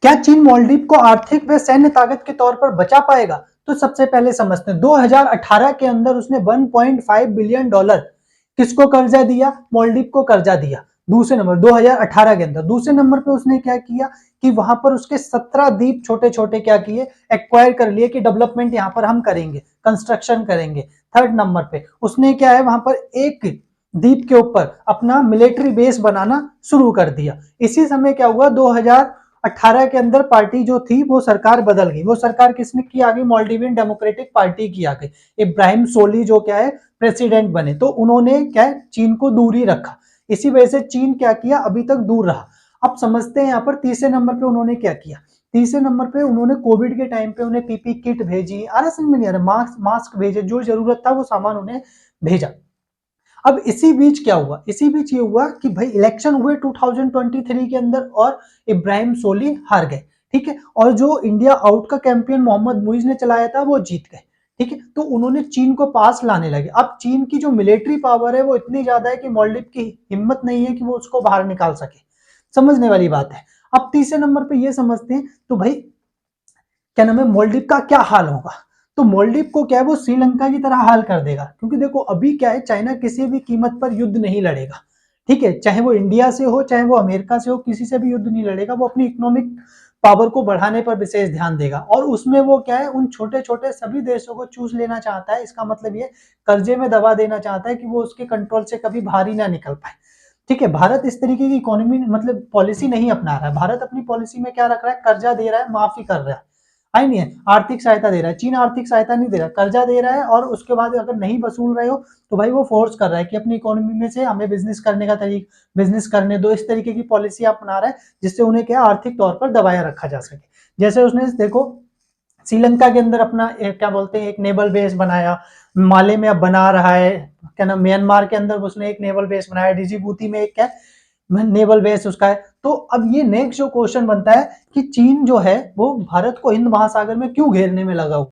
क्या चीन मालदीव को आर्थिक व सैन्य ताकत के तौर पर बचा पाएगा? तो सबसे पहले समझते हैं, 2018 के अंदर उसने 1.5 बिलियन डॉलर किसको कर्जा दिया? मालदीव को कर्जा दिया। दूसरे नंबर 2018 के अंदर। दूसरे नंबर पे उसने क्या किया कि वहां पर उसके 17 द्वीप छोटे छोटे क्या किए, एक्वायर कर लिए कि डेवलपमेंट यहां पर हम करेंगे, कंस्ट्रक्शन करेंगे। थर्ड नंबर पे उसने क्या है, वहां पर एक द्वीप के ऊपर अपना मिलिट्री बेस बनाना शुरू कर दिया। इसी समय क्या हुआ, 2018 के अंदर पार्टी जो थी वो सरकार बदल गई। वो सरकार किसने की आ गई? मालदीवियन डेमोक्रेटिक पार्टी की आ गई। इब्राहिम सोली जो क्या है प्रेसिडेंट बने, तो उन्होंने क्या है चीन को दूरी रखा। इसी वजह से चीन क्या किया, अभी तक दूर रहा। अब समझते हैं यहाँ पर तीसरे नंबर पे उन्होंने क्या किया। तीसरे नंबर पे उन्होंने कोविड के टाइम पे उन्हें पीपी किट भेजी, आ रहा समझ में नहीं आ रहा, मास्क भेजे, जो जरूरत था वो सामान उन्हें भेजा। अब इसी बीच क्या हुआ, इसी बीच ये हुआ कि भाई इलेक्शन हुए 2023 के अंदर और इब्राहिम सोली हार गए, ठीक है। और जो इंडिया आउट का कैंपेन मोहम्मद मुइज ने चलाया था वो जीत गए, ठीक है। तो उन्होंने चीन को पास लाने लगे। अब चीन की जो मिलिट्री पावर है वो इतनी ज्यादा है कि मालदीव की हिम्मत नहीं है कि वो उसको बाहर निकाल सके। समझने वाली बात है। अब तीसरे नंबर पे ये समझते हैं, तो भाई क्या नाम है, मालदीव का क्या हाल होगा? तो मालदीव को क्या है, वो श्रीलंका की तरह हाल कर देगा। क्योंकि देखो अभी क्या है, चाइना किसी भी कीमत पर युद्ध नहीं लड़ेगा, ठीक है। चाहे वो इंडिया से हो, चाहे वो अमेरिका से हो, किसी से भी युद्ध नहीं लड़ेगा। वो अपनी इकोनॉमिक पावर को बढ़ाने पर विशेष ध्यान देगा। और उसमें वो क्या है, उन छोटे छोटे सभी देशों को चूस लेना चाहता है। इसका मतलब ये कर्जे में दबा देना चाहता है कि वो उसके कंट्रोल से कभी बाहर ही ना निकल पाए, ठीक है। भारत इस तरीके की इकोनॉमी मतलब पॉलिसी नहीं अपना रहा है। भारत अपनी पॉलिसी में क्या रख रहा है, कर्जा दे रहा है, माफी कर रहा है, आई नहीं है, आर्थिक सहायता दे रहा है। चीन आर्थिक सहायता नहीं दे रहा, कर्जा दे रहा है। और उसके बाद अगर नहीं वसूल रहे हो तो भाई वो फोर्स कर रहा है कि अपनी इकोनॉमी में से हमें बिजनेस करने का तरीका, बिजनेस करने दो। इस तरीके की पॉलिसी अपना रहा है जिससे उन्हें क्या आर्थिक तौर पर दबाया रखा जा सके। जैसे उसने देखो श्रीलंका के अंदर अपना क्या बोलते हैं एक नेवल बेस बनाया, माले में अब बना रहा है, क्या नाम, म्यांमार के अंदर उसने एक नेवल बेस बनाया, डिजिबूती में एक क्या नेवल बेस उसका है। तो अब ये नेक्स्ट जो क्वेश्चन बनता है कि चीन जो है वो भारत को हिंद महासागर में क्यों घेरने में लगा हुआ